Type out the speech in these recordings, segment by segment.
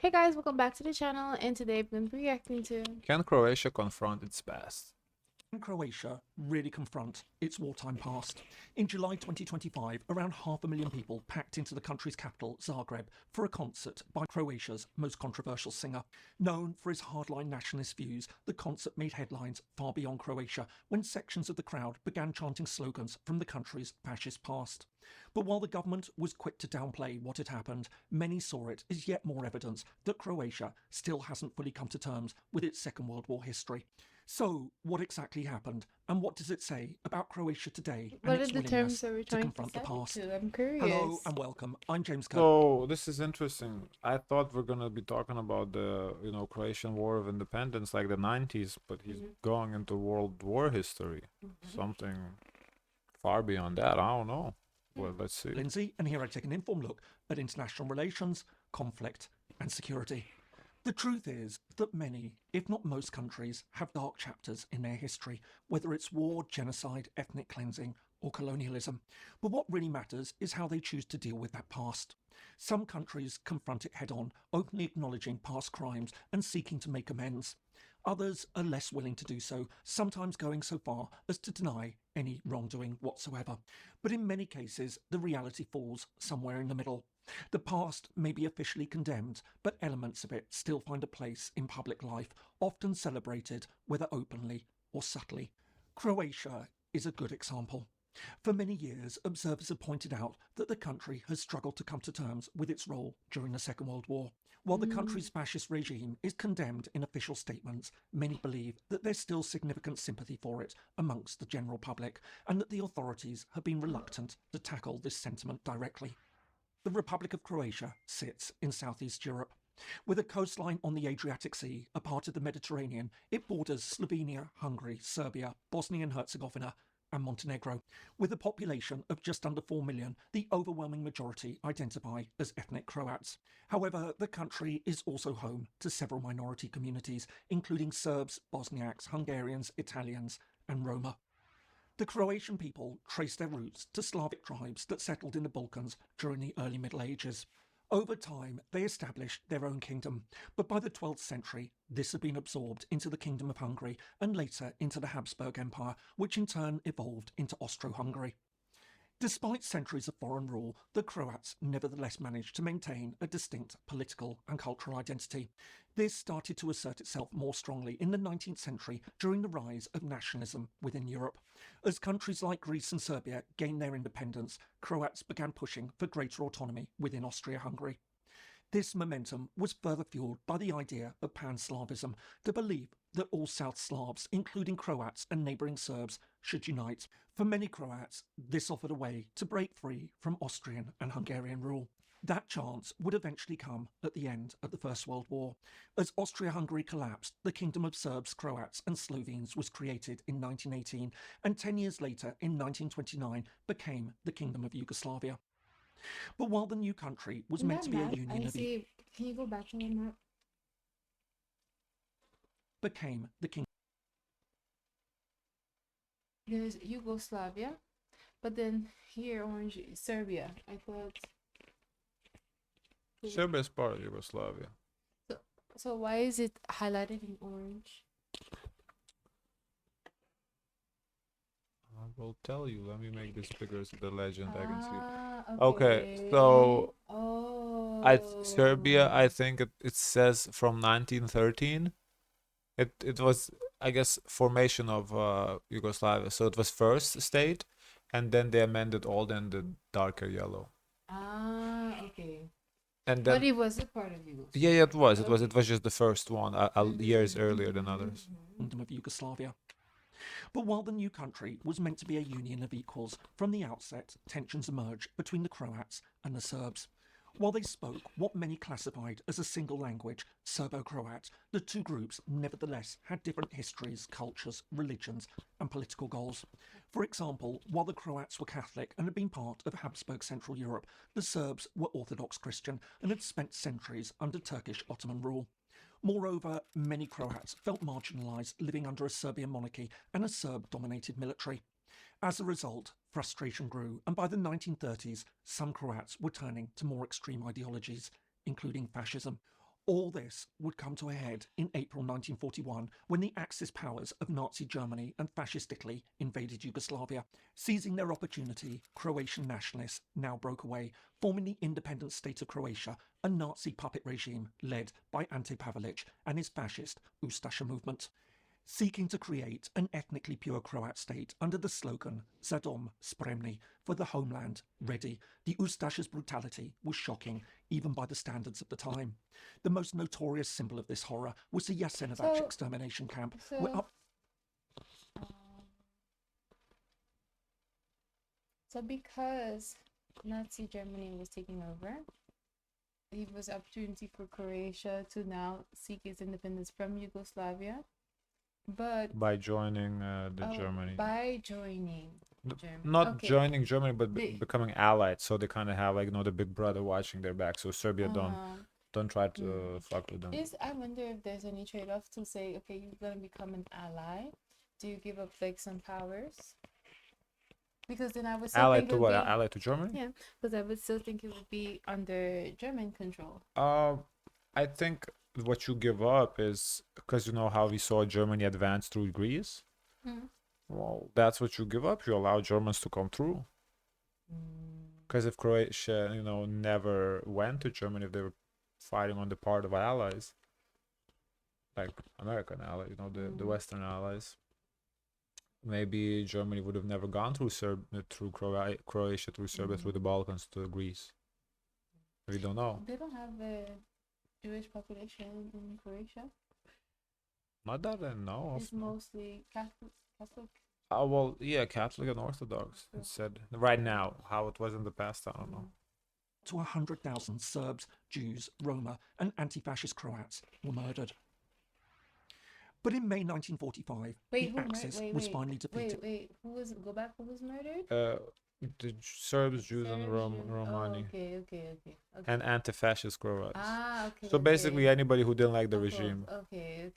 Hey guys, welcome back to the channel, and today I've been reacting to Can Croatia confront its past? Can Croatia really confront its wartime past? In July 2025, around 500,000 people packed into the country's capital, Zagreb, for a concert by Croatia's most controversial singer. Known for his hardline nationalist views, the concert made headlines far beyond Croatia when sections of the crowd began chanting slogans from the country's fascist past. But while the government was quick to downplay what had happened, many saw it as yet more evidence that Croatia still hasn't fully come to terms with its Second World War history. So, what exactly happened, and what does it say about Croatia today and what are its the willingness terms that we're to trying to confront the set past? to. I'm curious. Hello and welcome. I'm James Kirk. So this is interesting. I thought we're gonna be talking about the Croatian War of Independence like the 90s, but he's going into World War history. Something far beyond that. I don't know. Well, let's see. Lindsay, and here I take an informed look at international relations, conflict, and security. The truth is that many, if not most countries, have dark chapters in their history, whether it's war, genocide, ethnic cleansing, or colonialism. But what really matters is how they choose to deal with that past. Some countries confront it head on, openly acknowledging past crimes and seeking to make amends. Others are less willing to do so, sometimes going so far as to deny any wrongdoing whatsoever. But in many cases, the reality falls somewhere in the middle. The past may be officially condemned, but elements of it still find a place in public life, often celebrated, whether openly or subtly. Croatia is a good example. For many years, observers have pointed out that the country has struggled to come to terms with its role during the Second World War. While the country's fascist regime is condemned in official statements, many believe that there's still significant sympathy for it amongst the general public, and that the authorities have been reluctant to tackle this sentiment directly. The Republic of Croatia sits in southeast Europe. With a coastline on the Adriatic Sea, a part of the Mediterranean, it borders Slovenia, Hungary, Serbia, Bosnia and Herzegovina, and Montenegro. With a population of just under 4 million, the overwhelming majority identify as ethnic Croats. However, the country is also home to several minority communities, including Serbs, Bosniaks, Hungarians, Italians, and Roma. The Croatian people trace their roots to Slavic tribes that settled in the Balkans during the early Middle Ages. Over time, they established their own kingdom, but by the 12th century, this had been absorbed into the Kingdom of Hungary and later into the Habsburg Empire, which in turn evolved into Austro-Hungary. Despite centuries of foreign rule, the Croats nevertheless managed to maintain a distinct political and cultural identity. This started to assert itself more strongly in the 19th century during the rise of nationalism within Europe. As countries like Greece and Serbia gained their independence, Croats began pushing for greater autonomy within Austria-Hungary. This momentum was further fueled by the idea of Pan-Slavism, the belief that all South Slavs, including Croats and neighbouring Serbs, should unite. For many Croats, this offered a way to break free from Austrian and Hungarian rule. That chance would eventually come at the end of the First World War. As Austria-Hungary collapsed, the Kingdom of Serbs, Croats and Slovenes was created in 1918, and 10 years later, in 1929, became the Kingdom of Yugoslavia. But while the new country was meant to be a union of Can you go back to the map? became the Kingdom. There's Yugoslavia, but then here orange is Serbia. I thought. Serbia is part of Yugoslavia. So why is it highlighted in orange? I will tell you. Let me make this bigger so the legend I can see. Okay. Okay, so Oh. Serbia, I think it says from 1913. It was, I guess, formation of Yugoslavia. So it was first state, and then they amended all in the darker yellow. Okay. And But then it was a part of Yugoslavia. yeah, it was. It was just the first one, years earlier than others. Kingdom of Yugoslavia. But while the new country was meant to be a union of equals, from the outset, tensions emerged between the Croats and the Serbs. While they spoke what many classified as a single language, Serbo-Croat, the two groups nevertheless had different histories, cultures, religions, and political goals. For example, while the Croats were Catholic and had been part of Habsburg Central Europe, the Serbs were Orthodox Christian and had spent centuries under Turkish Ottoman rule. Moreover, many Croats felt marginalised living under a Serbian monarchy and a Serb-dominated military. As a result, frustration grew, and by the 1930s, some Croats were turning to more extreme ideologies, including fascism. All this would come to a head in April 1941 when the Axis powers of Nazi Germany and Fascist Italy invaded Yugoslavia. Seizing their opportunity, Croatian nationalists now broke away, forming the independent state of Croatia, a Nazi puppet regime led by Ante Pavelić and his fascist Ustaša movement. Seeking to create an ethnically pure Croat state under the slogan Za dom spremni, for the homeland ready, the Ustaša's brutality was shocking even by the standards of the time. The most notorious symbol of this horror was the Jasenovac extermination camp, where So because Nazi Germany was taking over, it was opportunity for Croatia to now seek its independence from Yugoslavia. But by joining Germany. By joining Germany. Not joining Germany, but becoming allied. So they kind of have like, the big brother watching their back. So Serbia don't try to fuck with them. I wonder if there's any trade-off to say, okay, you're gonna become an ally. Do you give up like some powers? Because then I would still allied to what? Allied to Germany? Yeah, because I would still think it would be under German control. I think what you give up is because you know how we saw Germany advance through Greece. Well, that's what you give up. You allow Germans to come through. Because if Croatia, never went to Germany, if they were fighting on the part of allies, like American allies, the Western allies, maybe Germany would have never gone through Croatia, through Serbia, through the Balkans to Greece. We don't know. They don't have a Jewish population in Croatia. Not that I know of. It's mostly Catholic. Well, yeah, Catholic and Orthodox. It said right now. How it was in the past, I don't know. To 100,000 Serbs, Jews, Roma, and anti-fascist Croats were murdered. But in May 1945, the Axis was finally defeated. Who was murdered? The Serbs, Jews, and Romani. Okay. And anti-fascist Croats. Okay. So basically anybody who didn't like the regime. Okay.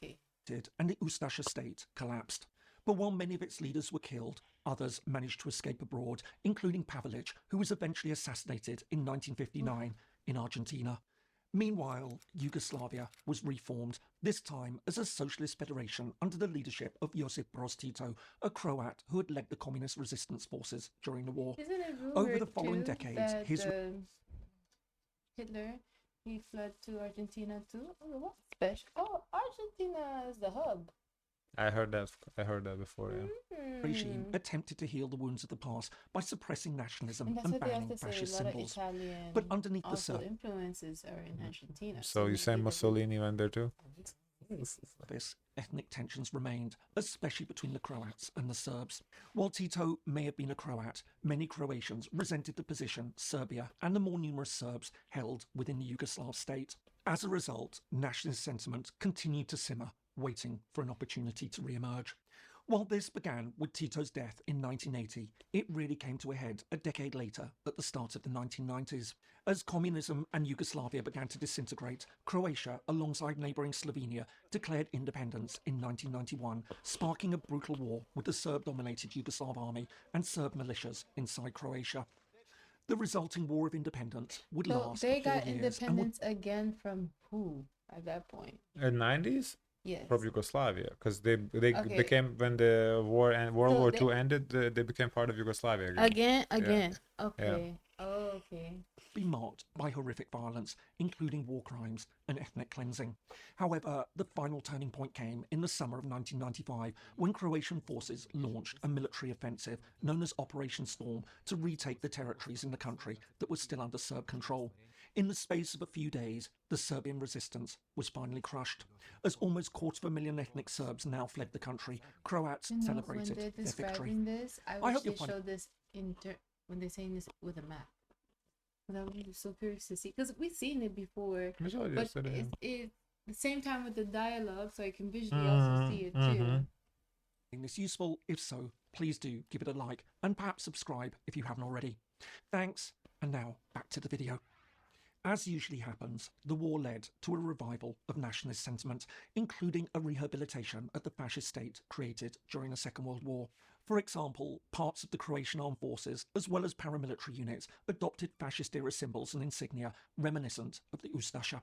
And the Ustaša state collapsed. But while many of its leaders were killed, others managed to escape abroad, including Pavelić, who was eventually assassinated in 1959 in Argentina. Meanwhile, Yugoslavia was reformed, this time as a socialist federation under the leadership of Josip Broz Tito, a Croat who had led the communist resistance forces during the war. Isn't it rumored Over the following decades, Hitler, he fled to Argentina too? Oh, what's special? Argentina is the hub. I heard that before, yeah. Regime attempted to heal the wounds of the past by suppressing nationalism and banning fascist symbols. But underneath the surface, influences are in Argentina. So you say Mussolini went there too? Ethnic tensions remained, especially between the Croats and the Serbs. While Tito may have been a Croat, many Croatians resented the position Serbia and the more numerous Serbs held within the Yugoslav state. As a result, nationalist sentiment continued to simmer, waiting for an opportunity to re-emerge. While this began with Tito's death in 1980, it really came to a head a decade later at the start of the 1990s. As communism and Yugoslavia began to disintegrate, Croatia, alongside neighbouring Slovenia, declared independence in 1991, sparking a brutal war with the Serb-dominated Yugoslav army and Serb militias inside Croatia. The resulting War of Independence would last 4 years. They got independence again from who at that point? In the 90s? Yes. From Yugoslavia, because they became, when the war and World War II ended, they became part of Yugoslavia again. Again. Yeah. Okay. Yeah. Oh, okay. Be marked by horrific violence, including war crimes and ethnic cleansing. However, the final turning point came in the summer of 1995 when Croatian forces launched a military offensive known as Operation Storm to retake the territories in the country that was still under Serb control. In the space of a few days, the Serbian resistance was finally crushed. As almost 250,000 ethnic Serbs now fled the country, Croats celebrated when they're their victory. This, I wish they showed this when they're saying this with a map. I'm so curious to see, because we've seen it before, but it's the same time with the dialogue, so I can visually also see it too. Is this useful? If so, please do give it a like and perhaps subscribe if you haven't already. Thanks, and now back to the video. As usually happens, the war led to a revival of nationalist sentiment, including a rehabilitation of the fascist state created during the Second World War. For example, parts of the Croatian armed forces, as well as paramilitary units, adopted fascist-era symbols and insignia reminiscent of the Ustaša.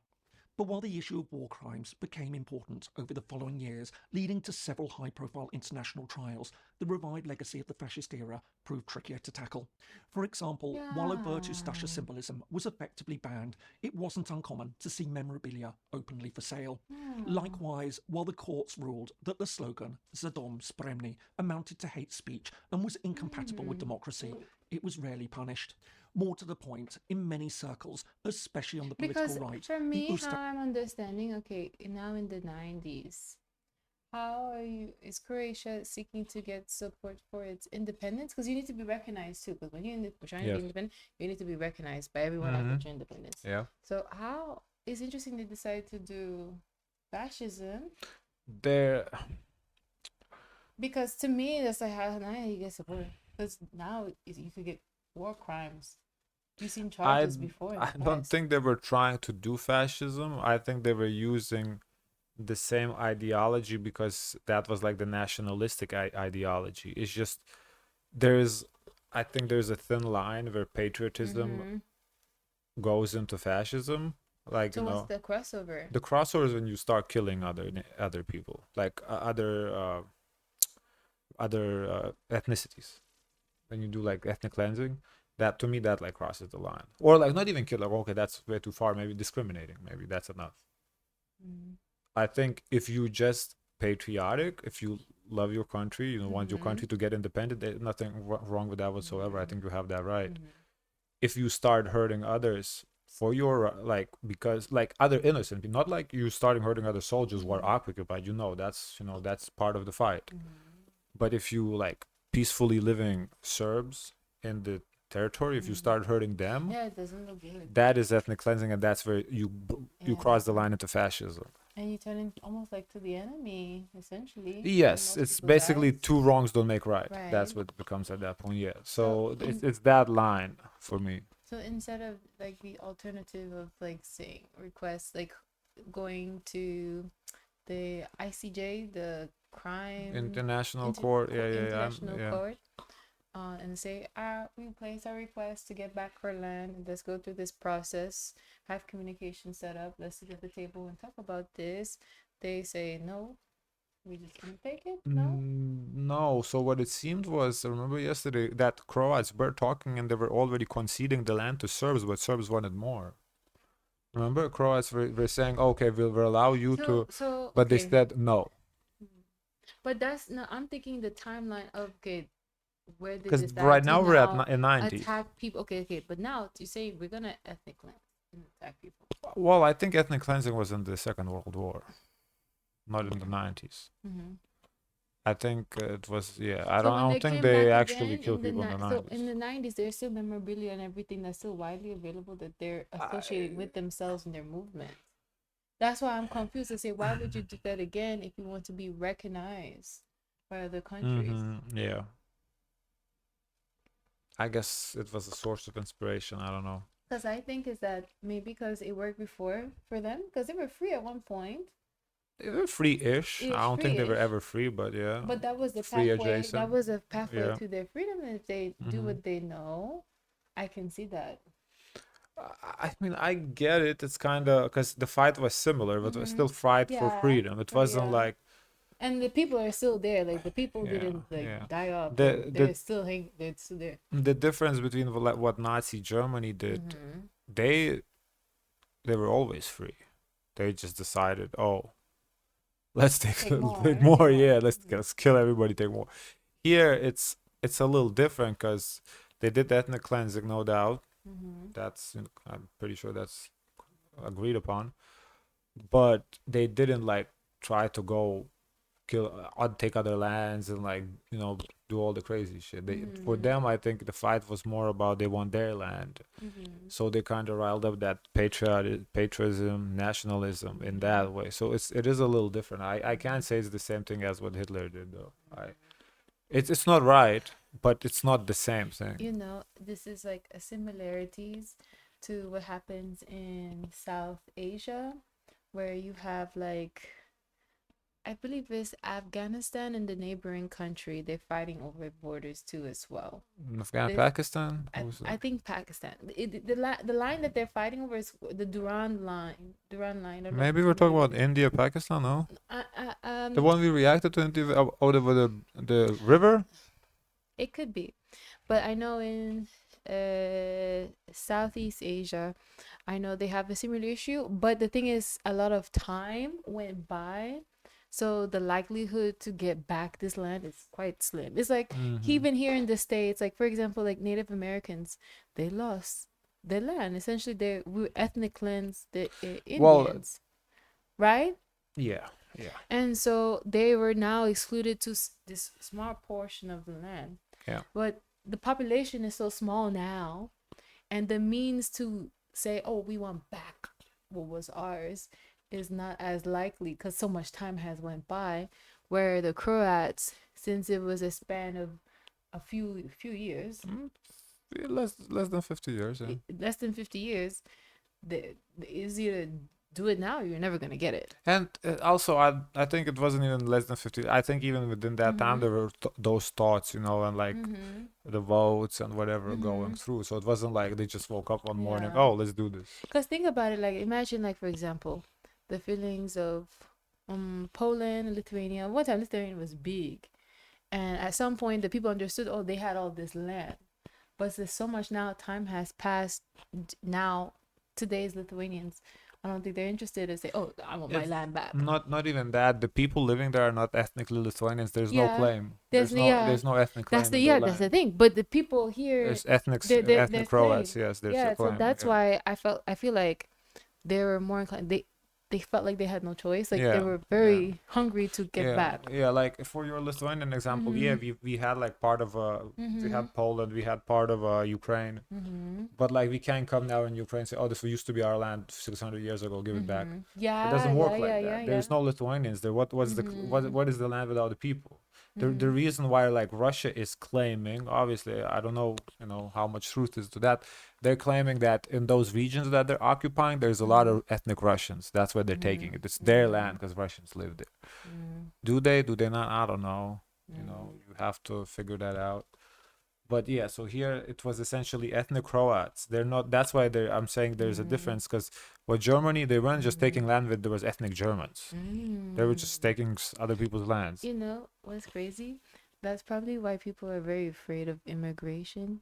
But while the issue of war crimes became important over the following years, leading to several high-profile international trials, the revived legacy of the fascist era proved trickier to tackle. For example, while overt Ustaša symbolism was effectively banned, it wasn't uncommon to see memorabilia openly for sale. Likewise, while the courts ruled that the slogan "Za dom spremni" amounted to hate speech and was incompatible with democracy, it was rarely punished. More to the point, in many circles, especially on the political right. For me, how I'm understanding, okay, now in the 90s, is Croatia seeking to get support for its independence? Because you need to be recognized too. Because when you're trying to be independent, you need to be recognized by everyone after your independence. Yeah. So how it's interesting they decide to do fascism. Because to me, that's like how now you get support. Because now you could get war crimes. You've seen charges before. I don't think they were trying to do fascism. I think they were using the same ideology because that was like the nationalistic ideology. It's just I think there's a thin line where patriotism goes into fascism. Like, so what's the crossover? The crossover is when you start killing other people, like other ethnicities. When you do like ethnic cleansing, that to me that like crosses the line. Or like not even kill, like okay, that's way too far. Maybe discriminating, maybe that's enough. I think if you just patriotic, if you love your country, you know, want your country to get independent, there's nothing wrong with that whatsoever. I think you have that right. If you start hurting others for your because like other innocent people, not like you starting hurting other soldiers who are occupied, that's part of the fight. But if you like peacefully living Serbs in the territory, if you start hurting them, it doesn't look good. That is ethnic cleansing, and that's where you cross the line into fascism. And you turn into almost like to the enemy, essentially. Yes, it's basically two wrongs don't make right. That's what it becomes at that point. Yeah. So it's that line for me. So instead of like the alternative of like saying requests like going to the ICJ, the crime international court, court, and say, we place our request to get back our land, and let's go through this process, have communication set up, let's sit at the table and talk about this. They say no, we just gonna take it. No. So what it seemed was, remember yesterday that Croats were talking and they were already conceding the land to Serbs, but Serbs wanted more. Remember, Croats were saying, okay, we'll allow you but they said no. But that's not, I'm thinking the timeline of, okay, where did because right now we're at in 90s. Attack people, okay, but now you say we're gonna ethnic cleanse and attack people. Well, I think ethnic cleansing was in the Second World War, not in the 90s. I think it was, I don't think they actually killed people in the 90s. So in the 90s, there's still memorabilia and everything that's still widely available that they're associating with themselves and their movement. That's why I'm confused to say, why would you do that again if you want to be recognized by other countries? Yeah. I guess it was a source of inspiration. I don't know. Because I think is that maybe because it worked before for them, because they were free at one point. They were free-ish. I don't think they were ever free, but yeah. But that was the pathway. Adjacent. That was a pathway to their freedom. And if they do what they know, I can see that. I mean, I get it. It's kind of because the fight was similar, but it was still fight for freedom. It wasn't like. And the people are still there. Like the people didn't die off. They're still there. The difference between what Nazi Germany did, they were always free. They just decided, let's take more. Yeah, let's kill everybody. Take more. Here, it's a little different because they did ethnic cleansing, no doubt. That's I'm pretty sure that's agreed upon. But they didn't like try to go kill, take other lands and do all the crazy shit. For them, I think the fight was more about they want their land. So they kind of riled up that patriotism, nationalism in that way. So it is a little different. I can't say it's the same thing as what Hitler did though. It's not right, but it's not the same thing. This is like a similarities to what happens in South Asia, where you have like I believe it's Afghanistan and the neighboring country. They're fighting over borders too as well. Pakistan? I think Pakistan. The line that they're fighting over is the Durand line. Maybe we're talking about India, Pakistan, no? The one we reacted to over the river? It could be. But I know in Southeast Asia, I know they have a similar issue. But the thing is, a lot of time went by. So the likelihood to get back this land is quite slim. It's like even here in the States, like for example, like Native Americans, they lost their land. Essentially, they were ethnic cleansed the Indians, right? Yeah. And so they were now excluded to this small portion of the land. Yeah. But the population is so small now, and the means to say, oh, we want back what was ours is not as likely because so much time has went by, where the Croats, since it was a span of a few years, less than 50 years, yeah. Less than 50 years, the easier to do it now, you're never gonna get it. And also, I think it wasn't even less than 50. I think even within that time there were those thoughts, and like the votes and whatever going through. So it wasn't like they just woke up one morning, oh, let's do this. Because think about it, like imagine, like for example, the feelings of Poland, Lithuania. One time Lithuania was big, and at some point the people understood, oh, they had all this land. But there's so much now, time has passed. Now today's Lithuanians, I don't think they're interested to say, oh, I want my land back. Not even that. The people living there are not ethnically Lithuanians. There's no claim. There's no ethnic claim. That's the thing. But the people here, there's ethnic Croats. Yes, there's so that's why I feel like they were more inclined. They felt like they had no choice. Like they were very hungry to get back. Yeah, like for your Lithuanian example, we had like part of we had Poland, we had part of Ukraine, but like we can't come now in Ukraine and say, oh, this used to be our land 600 years ago, give it back. Yeah, it doesn't work like that. There's no Lithuanians there. What is the land without the people? The reason why like Russia is claiming, obviously, I don't know, how much truth is to that. They're claiming that in those regions that they're occupying, there's a lot of ethnic Russians. That's why they're taking it. It's their land because Russians live there. Do they not? I don't know. You have to figure that out. But yeah, so here it was essentially ethnic Croats. They're not. That's why I'm saying there's a difference, because with Germany, they weren't just taking land there was ethnic Germans. They were just taking other people's lands. You know what's crazy? That's probably why people are very afraid of immigration,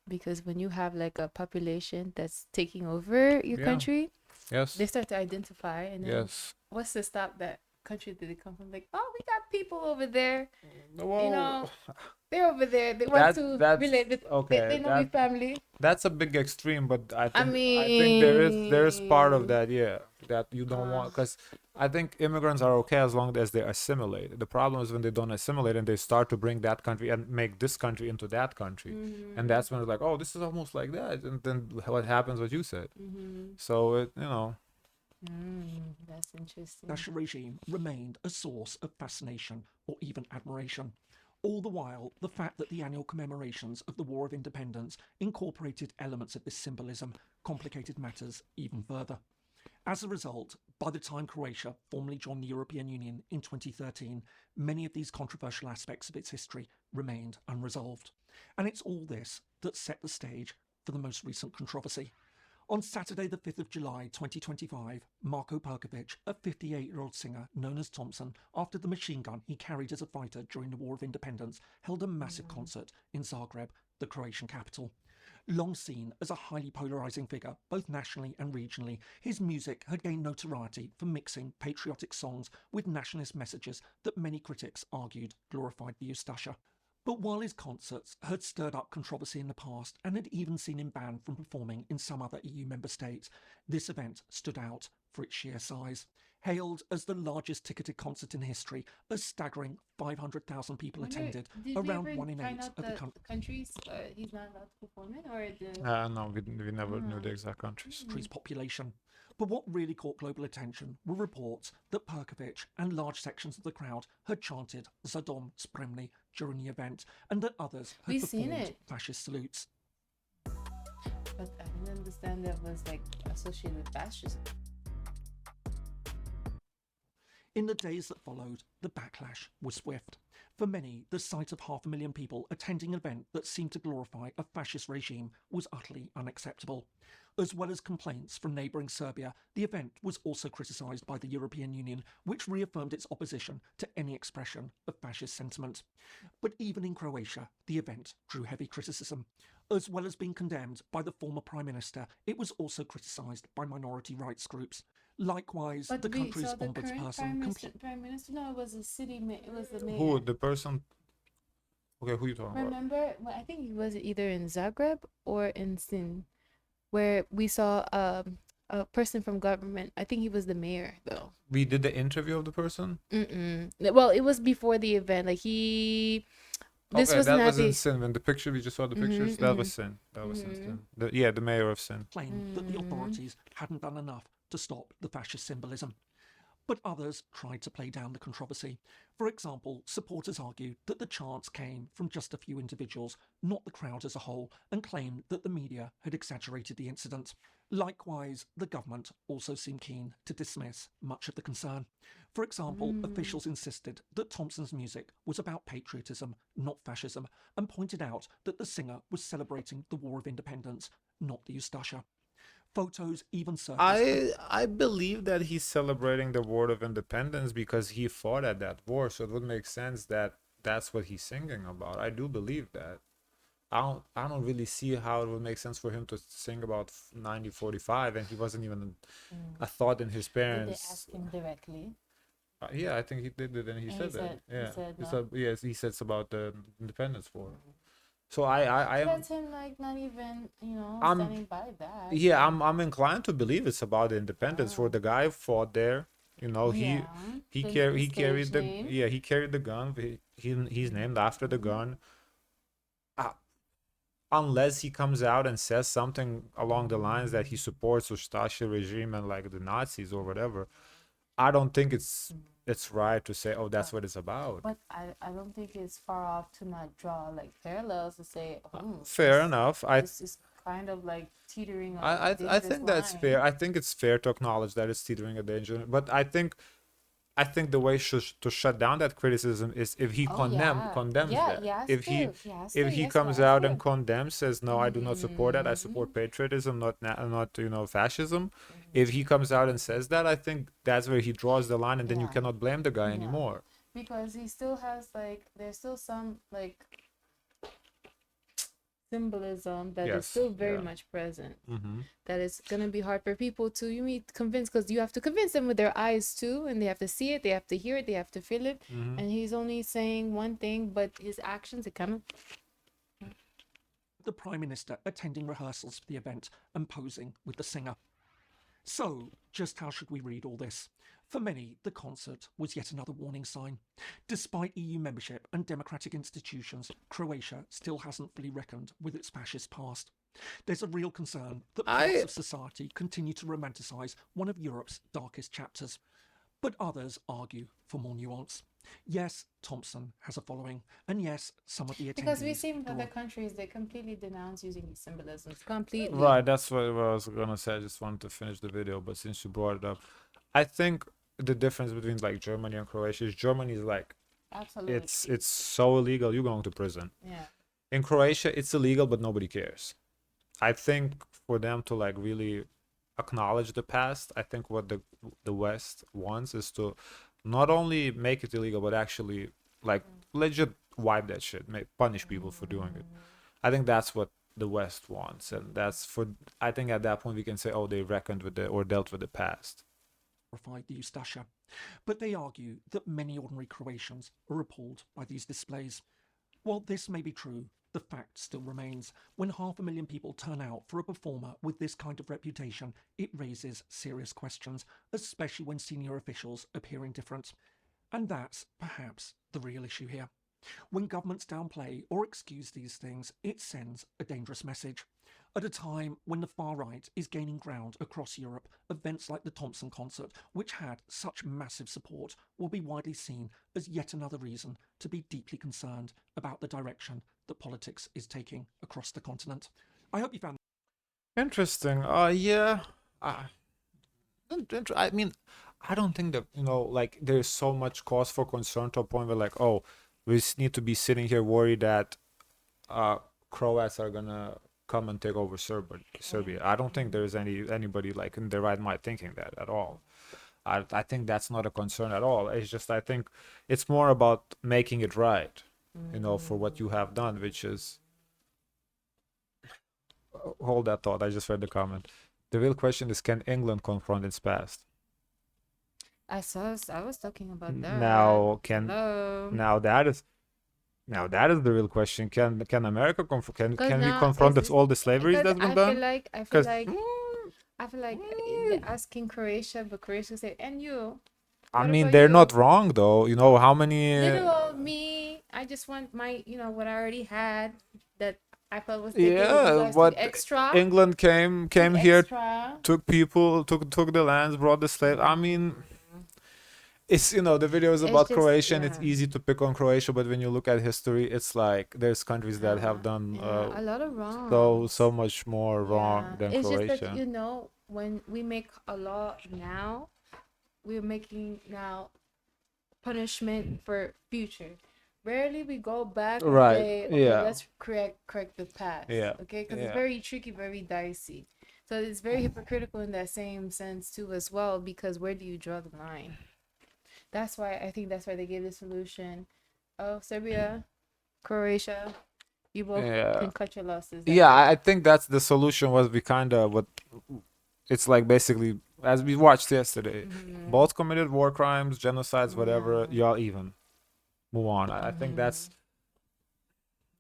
because when you have like a population that's taking over your country, they start to identify, and then what's to stop that country that they come from? Like, oh, we got people over there. Whoa. They're over there. They want to relate with. Okay, they know your family. That's a big extreme, but I think there is part of that, that you don't want, because I think immigrants are okay as long as they assimilate. The problem is when they don't assimilate and they start to bring that country and make this country into that country, and that's when it's like, oh, this is almost like that, and then what happens? What you said. So it, That's interesting. The regime remained a source of fascination or even admiration. All the while, the fact that the annual commemorations of the War of Independence incorporated elements of this symbolism complicated matters even further. As a result, by the time Croatia formally joined the European Union in 2013, many of these controversial aspects of its history remained unresolved. And it's all this that set the stage for the most recent controversy. On Saturday, the 5th of July 2025, Marko Perkovic, a 58-year-old singer known as Thompson, after the machine gun he carried as a fighter during the War of Independence, held a massive concert in Zagreb, the Croatian capital. Long seen as a highly polarising figure, both nationally and regionally, his music had gained notoriety for mixing patriotic songs with nationalist messages that many critics argued glorified the Ustaša. But while his concerts had stirred up controversy in the past and had even seen him banned from performing in some other EU member states, this event stood out for its sheer size. Hailed as the largest ticketed concert in history, a staggering 500,000 people attended, around 1 in 8 of the countries he's not allowed to perform in, or no, we never knew the exact countries. Population. But what really caught global attention were reports that Perkovic and large sections of the crowd had chanted Zadom Spremni during the event, and that others had performed fascist salutes. But I didn't understand that was like associated with fascism. In the days that followed, the backlash was swift. For many, the sight of 500,000 people attending an event that seemed to glorify a fascist regime was utterly unacceptable. As well as complaints from neighbouring Serbia, the event was also criticised by the European Union, which reaffirmed its opposition to any expression of fascist sentiment. But even in Croatia, the event drew heavy criticism. As well as being condemned by the former Prime Minister, it was also criticised by minority rights groups. Likewise, the country's ombudsperson... Prime Minister? No, it was the it was the mayor. Who, the person? Okay, who are you talking about? Remember, I think he was either in Zagreb or in Sin, where we saw a person from government. I think he was the mayor, though. We did the interview of the person? Well, it was before the event. Like, This okay, was that not was in the... Sin. When the picture, we just saw the pictures, that was Sin. That was in Sin. The mayor of Sin. Claimed that the authorities hadn't done enough to stop the fascist symbolism. But others tried to play down the controversy. For example, supporters argued that the chants came from just a few individuals, not the crowd as a whole, and claimed that the media had exaggerated the incident. Likewise, the government also seemed keen to dismiss much of the concern. For example, officials insisted that Thompson's music was about patriotism, not fascism, and pointed out that the singer was celebrating the War of Independence, not the Ustaša. Photos even surfaced. I believe that he's celebrating the War of Independence because he fought at that war, so it would make sense that that's what he's singing about. I do believe that. I don't really see how it would make sense for him to sing about 1945, and he wasn't even a thought in his parents. Did they ask him directly? Yeah, I think he did it, and he said that. Yeah, he said it's about the Independence War. So that's him, like, not even, standing by that. Yeah, I'm inclined to believe it's about the independence. For the guy fought there, he carried the gun. He's named after the gun. Unless he comes out and says something along the lines that he supports Ustaša regime and like the Nazis or whatever, I don't think it's right to say, oh, that's what it's about. But I don't think it's far off to not draw like parallels to say, fair enough. This is kind of like teetering on I think that's fair. I think it's fair to acknowledge that it's teetering a danger. But I think the way to shut down that criticism is if he condemns that. If he comes out and condemns, says no, I do not support that. I support patriotism, not fascism. If he comes out and says that, I think that's where he draws the line, and then you cannot blame the guy anymore. Because he still has there's still some symbolism that is still very much present. That is gonna be hard for people to convince, because you have to convince them with their eyes too, and they have to see it, they have to hear it, they have to feel it. And he's only saying one thing, but his actions, it kind of... The Prime Minister attending rehearsals for the event and posing with the singer. So, just how should we read all this? For many, the concert was yet another warning sign. Despite EU membership and democratic institutions, Croatia still hasn't fully reckoned with its fascist past. There's a real concern that parts of society continue to romanticise one of Europe's darkest chapters. But others argue for more nuance. Yes, Thompson has a following, and yes, some of the attendees... Because we've seen other countries, they completely denounce using these symbolisms. Completely. Right, that's what I was going to say. I just wanted to finish the video, but since you brought it up, I think the difference between like Germany and Croatia is Germany is like... Absolutely. It's so illegal, you're going to prison. Yeah. In Croatia, it's illegal, but nobody cares. I think for them to like really acknowledge the past, I think what the West wants is to not only make it illegal, but actually like legit wipe that shit, punish people for doing it. I think that's what the West wants, and I think at that point we can say, oh, they reckoned with or dealt with the past. The Ustaša, but they argue that many ordinary Croatians are appalled by these displays. While this may be true, the fact still remains. When 500,000 people turn out for a performer with this kind of reputation, it raises serious questions, especially when senior officials appear indifferent. And that's perhaps the real issue here. When governments downplay or excuse these things, it sends a dangerous message. At a time when the far right is gaining ground across Europe, events like the Thompson concert, which had such massive support, will be widely seen as yet another reason to be deeply concerned about the direction that politics is taking across the continent. I hope you found interesting. Yeah. I mean, I don't think that, like there's so much cause for concern to a point where like, oh, we just need to be sitting here worried that Croats are gonna come and take over Serbia. I don't think there's anybody like in their right mind thinking that at all. I think that's not a concern at all. It's just I think it's more about making it right, for what you have done, which is hold that thought. I just read the comment. The real question is, can England confront its past? I was talking about that. Now that is the real question. Can America can we confront all the slavery that's been done? I feel like they're asking Croatia, but Croatia say, and you. I mean, they're not wrong though. How many? Little me, I just want my, what I already had that I felt was but extra. England came here, took the lands, brought the slaves. I mean, it's the video is about Croatia, and it's easy to pick on Croatia, but when you look at history, it's like there's countries that have done a lot of wrong, so much more wrong than it's Croatia. Just that, when we make a law now, we're making now punishment for future. Rarely we go back and say, okay, let's correct the past. Okay, because it's very tricky, very dicey. So it's very hypocritical in that same sense too as well, because where do you draw the line? That's why they gave the solution of Serbia, Croatia. You both can cut your losses. I think that's the solution. Was we kind of what it's like basically as we watched yesterday. Both committed war crimes, genocides, whatever. Y'all even move on. I think that's.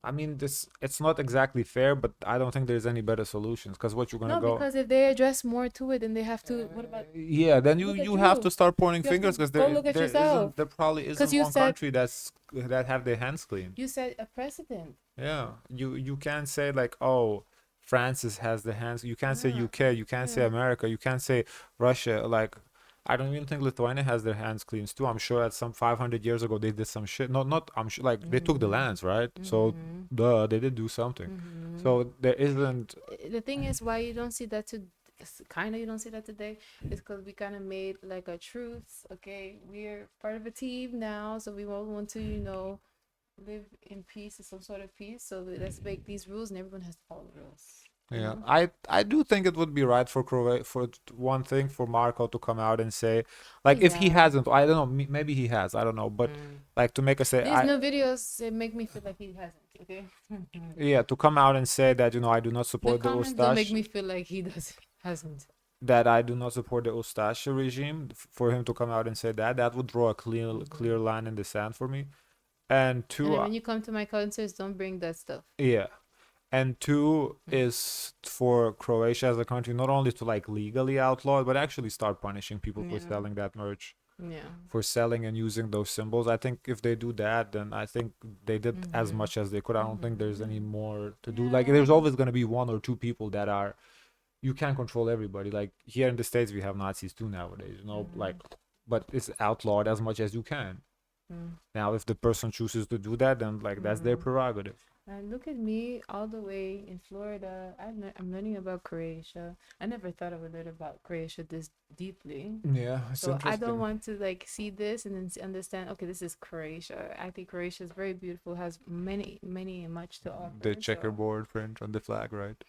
I mean, it's not exactly fair, but I don't think there's any better solutions because what you're gonna go. No, because if they address more to it, then they have to. What about? Then you have to start pointing fingers because there probably isn't one country that have their hands clean. You said a president. Yeah, you can't say like, oh, France has the hands. You can't say UK. You can't say America. You can't say Russia. Like, I don't even think Lithuania has their hands clean too. I'm sure at some 500 years ago they did some shit. Not. I'm sure like they took the lands, right? So they did do something. So there isn't. The thing is, why you don't see that you don't see that today is because we kind of made like a truce. Okay, we're part of a team now, so we won't want to live in peace or some sort of peace. So let's make these rules, and everyone has to follow the rules. Yeah, I do think it would be right for Croatia, for one thing, for Marko to come out and say, like, if he hasn't, I don't know, maybe he has, I don't know, but like to make us say, these new videos, they make me feel like he hasn't. Okay. To come out and say that I do not support the Ustaša. Don't make me feel like he hasn't. That I do not support the Ustaša regime. For him to come out and say that would draw a clear line in the sand for me. And two, when you come to my concerts, don't bring that stuff. Yeah. And two is for Croatia as a country not only to like legally outlaw it, but actually start punishing people for selling that merch. Yeah. For selling and using those symbols. I think if they do that, then I think they did as much as they could. I don't think there's any more to do. Like, there's always going to be one or two people that are, you can't control everybody. Like here in the States, we have Nazis too nowadays, like, but it's outlawed as much as you can. Now, if the person chooses to do that, then like that's their prerogative. And look at me all the way in Florida. I'm learning about Croatia. I never thought I would learn about Croatia this deeply. Yeah, so I don't want to like see this and then understand. Okay, this is Croatia. I think Croatia is very beautiful. Has many much to offer. The checkerboard print on the flag, right?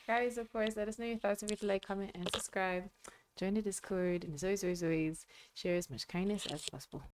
Guys, of course, let us know your thoughts. If you'd like, comment, and subscribe. Join the Discord, and as always, share as much kindness as possible.